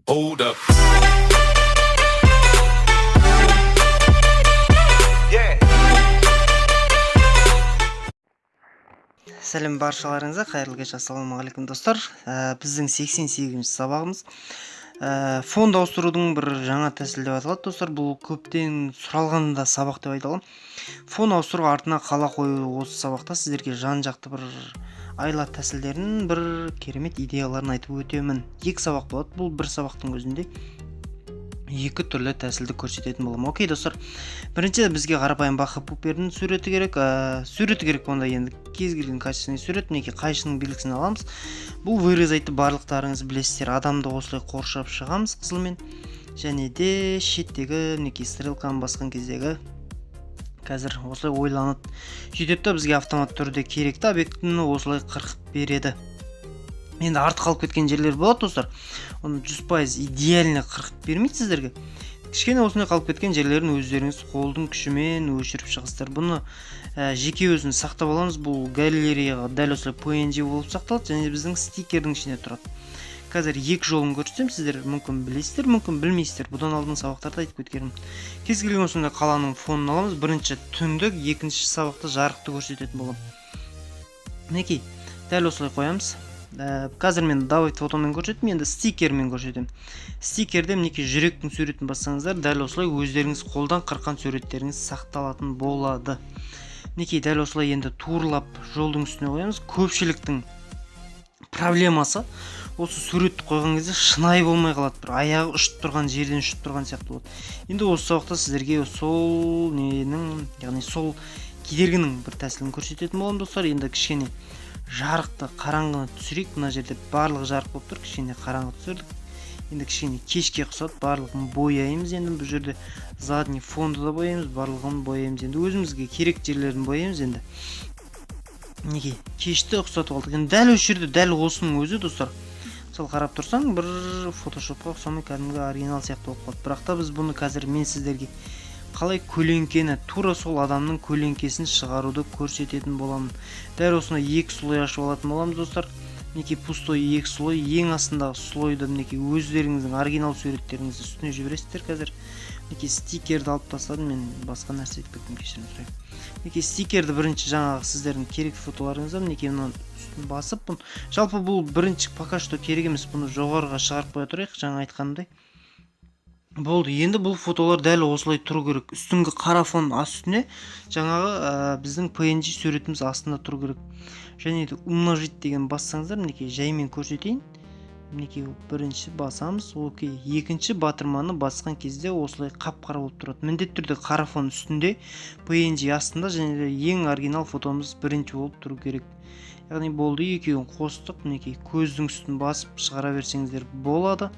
Hold up. Сәлем баршаларыңызға, қайырлы кеш, ассалаумағалейкум достар. Біздің 88-ші сабағымыз фонд ауыстырудың бір жаңа тәсілі деп аталады достар. Бұл көптен сұралғанда сабақ деп айта аламын. Фон ауыстыру артына қала қою осы сабақта сіздерге жан-жақты бір айла тәсілдерін, бір керемет идеяларын айтып өтемін. 2 сабақ болады. Бұл бір сабақтың өзінде 2 түрлі тәсілді көрсететін боламын. Окей достар. Бірінші бізге қарапайым бақы пупердің суреті керек. Суреті керек онда енді кез келген качественный сурет, мінекей қайшының белгісін аламыз. Бұл вырезайтты барлықтарыңыз білесіздер. Адамды осылай қоршап шығамыз қызылмен. Және де шеттегі мінекей стрелканы басқан кездегі қазір осылай ойланып сөйтіп бізге автомат түрде керекті объектіні осылай қырқып береді. Енді артық қалып кеткен жерлер болады достар. Оны 100% идеально қырқып бермейді сіздерге. Кішкене осындай қалып кеткен жерлерін өздеріңіз қолдың күшімен өшіріп шығасыздар. Бұны жеке өзін сақтап аламыз. Бұл галереяға дәл осылай PNG болып сақталады және біздің стикердің ішінде тұрады. Қазір 2 жолын көрсетсем, сіздер мүмкін білесіздер, мүмкін білмейсіздер. Бұдан алдың сабақтарда айтып кеткенім. Кез келген осындай қаланың фонын аламыз. Бірінші түндік, екінші сабақта жарықты көрсететін боламын. Мінекей, дәл осылай қоямыз. Қазір мен давай фотомен көрсеттім, енді стикермен көрсетемін. Стикерде мінекей жүректің суретін бассаңыздар, дәл осылай өздеріңіз қолдан қырқан суреттеріңіз сақталатын болады. Мінекей дәл осылай енді туырлап жолдың үстіне қоямыз. Көпшіліктің проблемасы осы суретті қойған кезде шынайы болмай қалады. Бір аяғы ұшып тұрған жерден ұшып тұрған сияқты болады. Енді осы сабақта сіздерге сол яғни сол кедергінің бір тәсілін көрсететін боламын достар. Енді кішкене жарықты қараңғыны түсірейік. Мына жерде барлығы жарық болып тұр, кішкене қараңғы түсірдік. Енді кішкене кешке ұқсатып барлығын бояймыз. Енді бұл жерде задний фонды да бояймыз, барлығын бояймыз. Енді өзімізге керек жерлерін бояймыз. Енді неге кешті ұқсатып алдық. Енді дәл осы жерде дәл осының өзі достар. Мысалы қарап тұрсаң, бір фотошопқа ұқсамай кәдімгі оригинал сияқты болып қалды. Бірақ та біз бұны қазір мен сіздерге қалай көлеңкені, тура сол адамның көлеңкесін шығаруды көрсететін боламын. Дәл осыны 2 слой ашып алатын боламыз достар. Мінекей пустой 2 слой, ең астындағы слойды мінекей өздеріңіздің оригинал суреттеріңізді үстіне жібересіздер қазір. Мінекей стикерді алып тастадым, мен басқа нәрсе етіп кеттім, кешірім сұраймын. Мінекей стикерді бірінші жаңағы сіздердің керек фотоларыңызды мінекей мынаны үстін басып, жалпы бұл бірінші пока что керек емес, бұны жоғарыға шығарып қоя тұрайық, жаңа айтқанымдай. Болды, енді бұл фотолар дәл осылай тұру керек. Үстіңгі қара фон үстіне жаңағы біздің PNG суретіміз астында тұру керек. Және де умножить деген бассаңыздар, мінекей жаймен көрсетейін. Мінекей бірінші басамыз, окей. Екінші батырманы басқан кезде осылай қап-қара болып тұрады. Міндетті түрде қара фон үстінде, PNG астында және де ең оригинал фотомыз бірінші болып тұру керек. Яғни болды, екеуін қостық, мінекей көздің үстін басып шығара берсеңіздер болады.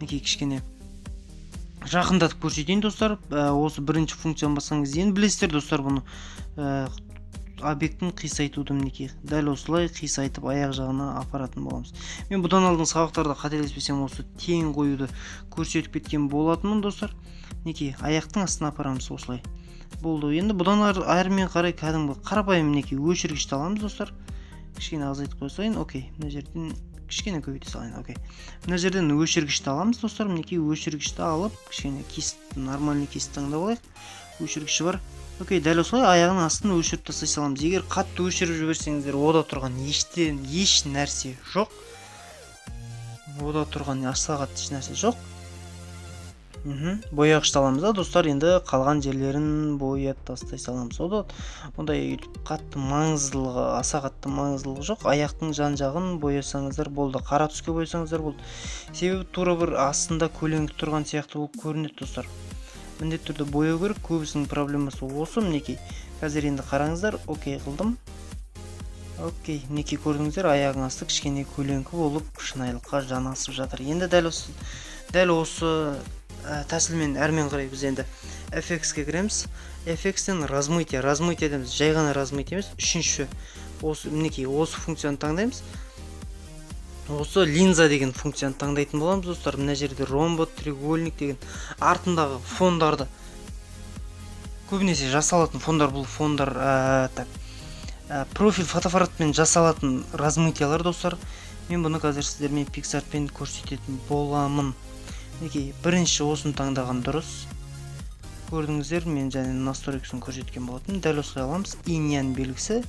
Мінекей кішкене жақындатып көрсетейін достар. Осы бірінші функцияны бассаңыз енді білесіздер достар, бұны объекттің қисайтуды мінекей дәл осылай қисайтып аяқ жағына апаратын боламыз. Мен бұдан алдың сабақтарда қателеспесем осы тең қоюды көрсетіп кеткен болатынмын достар. Мінекей аяқтың астына апарамыз осылай. Болды. Енді бұдан әрмен қарай кәдімгі қарапайым мінекей өшіргішті аламыз достар. Кішкене азайтып қойсайын. Окей. Мына жерден кішкене көбейте салайын. Окей. Мына жерден өшіргішті аламыз достар. Мінекей өшіргішті алып, кішкене кест, нормальный кест таңдап алайық. Өшіргіші бар. Окей, дәл осылай аяғының астын өшіріп тастай саламыз. Егер қатты өшіріп жіберсеңіздер, ода тұрған еш нәрсе жоқ. Ода тұрған аса қатты еш нәрсе жоқ. Бояғышты аламыз да достар, енді қалған жерлерін бояп тастай саламыз. Ондай қатты маңыздылығы, аса қатты маңыздылығы жоқ. Аяқтың жан-жағын боясаңыздар болды, қара түске боясаңыздар болды. Себебі тура бір астында көлеңкі тұрған сияқты болып көрінеді достар. Міндетті түрде бояу керек, көбісінің проблемасы осы. Мінекей қазір енді қараңыздар, окей қылдым. Окей, мінекей көрдіңіздер, аяғың асты кішкене көлеңкі болып шынайылыққа жанасып жатыр. Енді дәл осы тәсілмен әрмен қарай біз енді FX-ке кіреміз. FX-тен размытие деміз, жай ғана размытие емес. Үшінші мінекей осы функцияны таңдаймыз. Осы линза деген функцияны таңдайтын боламыз достар. Мына жерде ромбот, треугольник деген артындағы фондарды көбінесе жасалатын фондар, бұл фондар профиль фотоаппаратпен жасалатын размытиялар достар. Мен бұны қазір сіздермен PicsArtпен көрсететін боламын. Мінекей бірінші осыны таңдаған дұрыс. Көрдіңіздер, мен және настройкасын көрсеткен болатын. Дәл осылай аламыз. Иньян белгісі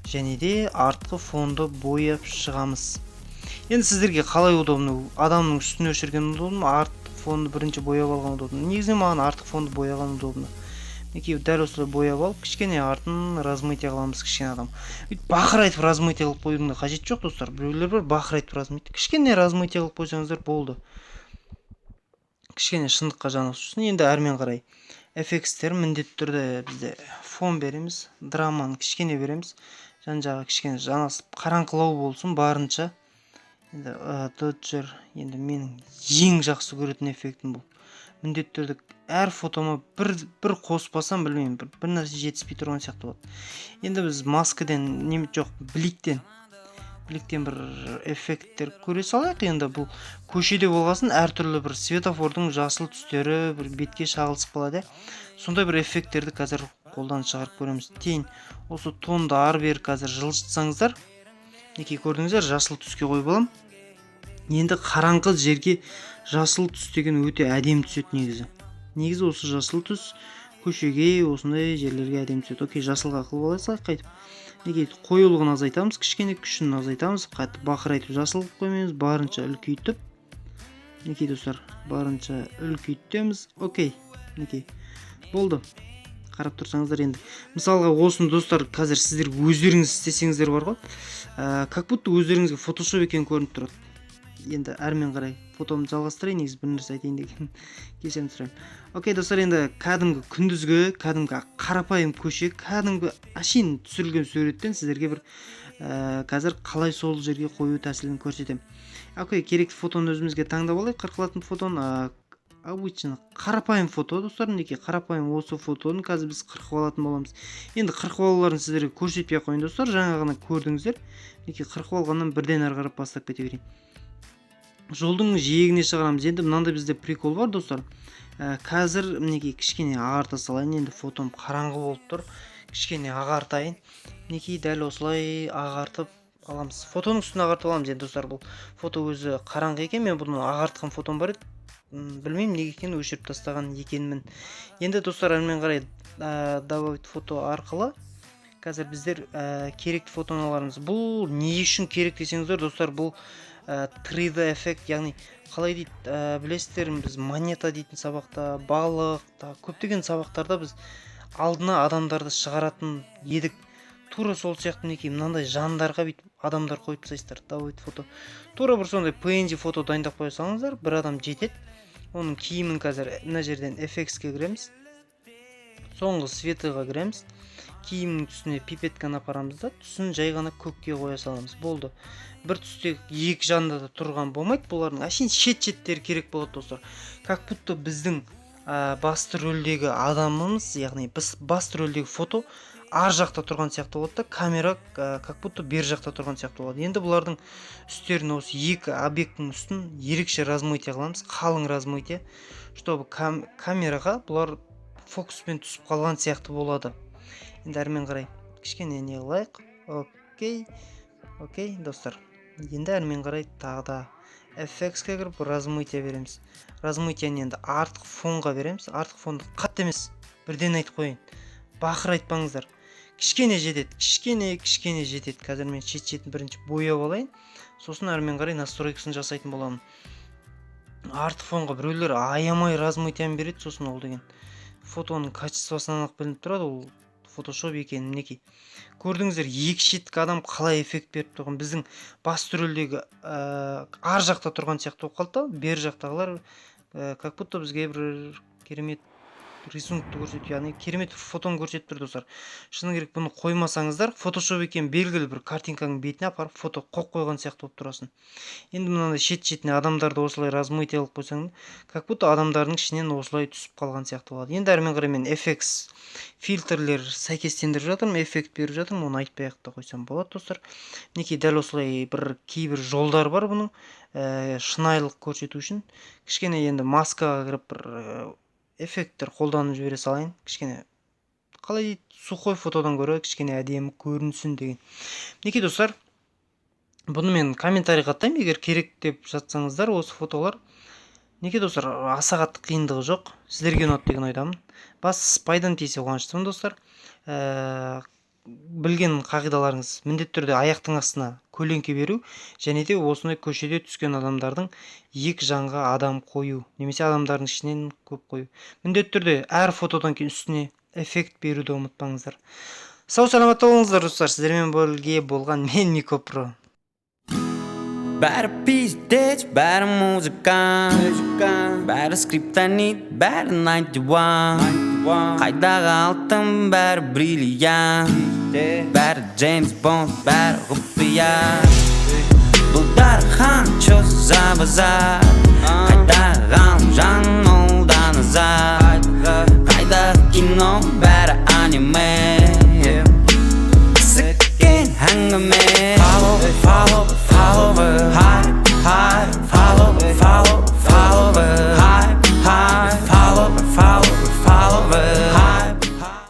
және де артқы фонды бояп шығамыз. Енді сіздерге қалай удобны? Адамның үстіне өшірген удобны, артқы фонды бірінші бояп алған удобны? Негізінен маған артқы фонды бояған удобны. Мінекей дәл осылай бояп алып, кішкене артын размытие қыламыз, кішкене адам. Бақырайтып размытие қылып қоюдың да қажет жоқ, достар. Біреулер бар бақырайтып размытие. Кішкене размытие қылып қойсаңыздар болды. Кішкене шындыққа жанасусын. Енді әрмен қарай FX-тер міндетті түрде бізде фон береміз, драманы кішкене береміз. Жан-жағы кішкене жанасып, қараңғылау болсын барынша. Енді Dodger, енді менің ең жақсы көретін эффектім бұл. Міндетті түрде әр фотома бір қоспасам, білмеймін, бір нәрсе жетіспей тұрған сияқты болады. Енді біз маскадан немет жоқ, бликтен бір эффекттер көре салайық. Енді бұл көшеде болғасын әртүрлі бір светофордың жасыл түстері бір бетке шағылысып қалады. Сондай бір эффекттерді қазір қолдан шығарып көреміз. Тень осы тонды ары-бері қазір жылжытсаңыздар, мінекей көрдіңіздер, жасыл түске қойып алам. Енді қараңғы жерге жасыл түс деген өте әдемі түседі негізі. Негізі осы жасыл түс көшеге, осындай жерлерге әдемі түседі. Окей, жасылға қылып алайық қайтып. Неге қоюлығын азайтамыз, кішкене күшін азайтамыз, қайтып бақырайтып жасыл қылып қоймаймыз, барынша үлкейтіп. Неге достар, барынша үлкейтеміз. Окей, неге болды. Қарап тұрсаңыздар, енді мысалға осыны достар, қазір сіздер өздеріңіз істесеңіздер бар ғой, как будто өздеріңізге фотошоп екен көрініп тұрады. Енді әрмен қарай фотомды жалғастырайын, негізі бір нәрсе айтайын деген кешірім сұраймын. Окей достар, енді кәдімгі күндізгі, кәдімгі қарапайым көше, кәдімгі әшейін түсірілген суреттен сіздерге бір қазір қалай сол жерге қою тәсілін көрсетемін. Окей, керекті фотоны өзімізге таңдап алайық. Қырқылатын фотоны обычно қарапайым фото достар. Мінекей қарапайым осы фотоны қазір біз қырқып алатын боламыз. Енді қырқып алуларын сіздерге көрсетпей ақ қойын достар, жаңа ғана көрдіңіздер. Мінекей қырқып алғаннан бірден ары қарап бастап кете берейін. Жолдың жиегіне шығарамыз. Енді мынандай бізде прикол бар достар. Қазір мінекей кішкене ағарта салайын. Енді фотом қараңғы болып тұр. Кішкене ағартайын. Мінекей дәл осылай ағартып аламыз. Фотоның үстін ағартып аламыз. Енді достар, бұл фото өзі қараңғы екен. Мен бұны ағартқан фотом бар еді. Білмеймін неге екенін, өшіріп тастаған екенмін. Енді достар, әрмен қарай добавить фото арқылы қазір біздер керекті фотоны алармыз. Бұл не үшін керек десеңіздер достар, бұл 3D эффект, яғни қалай дейді, білесіздер, біз монета дейтін сабақта, балық, көптеген сабақтарда біз алдына адамдарды шығаратын едік. Тура сол сияқты мінекей мынандай жандарға бүйтіп адамдар қойып тастайсыздар. Добавить фото. Тура бір сондай PNG фото дайындап қойсаңыздар, бір адам жетеді. Оның киімін қазір мына жерден FX-ке кіреміз. Соңғы светыға кіреміз. Киімнің түсіне пипетканы апарамыз да, түсін жай ғана көкке қоя саламыз. Болды. Бір түсте екі жанда да тұрған болмайды. Бұлардың әшейін шет-шеттері керек болады достар. Как будто біздің басты рөлдегі адамымыз, яғни біз басты рөлдегі фото ар жақта тұрған сияқты болады да, камера как будто бер жақта тұрған сияқты болады. Енді бұлардың үстерін, осы екі объекттің үстін ерекше размытие қыламыз, қалың размытие, чтобы камераға бұлар фокуспен түсіп қалған сияқты болады. Енді әрмен қарай кішкене не қылайық. Окей достар, енді әрмен қарай тағы да FX-ке кіріп размытие береміз. Размытияны енді артқы фонға береміз. Артқы фонды қатты емес, бірден айтып қойын, бақыр айтпаңыздар. Кішкене жетеді, кішкене жетеді. Қазір мен шет-шетін бірінші бояп алайын, сосын әрмен қарай настройкасын жасайтын боламын. Артқы фонға біреулер аямай размытияны береді, сосын ол деген фотоның качествосынан ақ білініп тұрады, ол фотошоп екенін. Мінекей көрдіңіздер, екі шеткі адам қалай эффект беріп тұрған. Біздің басты рөлдегі ар жақта тұрған сияқты болып қалды, бер жақтағылар как будто бізге бір керемет рисункты көрсетіп, яғни керемет фотоны көрсетіп тұр достар. Шыны керек, бұны қоймасаңыздар, фотошоп екен белгілі бір картинканың бетіне апарып фото қойып қойған сияқты болып тұрасың. Енді мынандай шет-шетіне адамдарды осылай размытие алып қойсаң, как будто адамдардың ішінен осылай түсіп қалған сияқты болады. Енді әрмен қарай мен FX фильтрлер сәйкестендіріп жатырмын, эффект беріп жатырмын, оны айтпай ақ та қойсам болады достар. Мінекей дәл осылай бір кейбір жолдар бар бұның шынайылық көрсету үшін. Кішкене енді маскаға кіріп бір эффекттер қолданып жібере салайын. Кішкене қалай дейді, сухой фотодан гөрі кішкене әдемі көрінсін деген. Мінекей достар, бұны мен комментарий қаттаймын, егер керек деп жатсаңыздар осы фотолар. Неге достар, аса қатты қиындығы жоқ. Сіздерге ұнады деген ойдамын. Бас пайдан тисе қуаныштымын достар. Білген қағидаларыңыз міндетті түрде аяқтың астына көлеңке беру және де осындай көшеде түскен адамдардың екі жанға адам қою немесе адамдардың ішінен көп қою. Міндетті түрде әр фотодан кейін үстіне эффект беруді ұмытпаңыздар. Сау саламат болыңыздар достар. Сіздермен бірге болған мен Нико Про. Бәрі пиздец, бәрі музыка, бәрі скриптонит, бәрі 91. Қайдағы алтын, бәрі бриллиант, бәрі Джеймс Бонд, бәрі құпия. Бұл Дархан, чо за базар.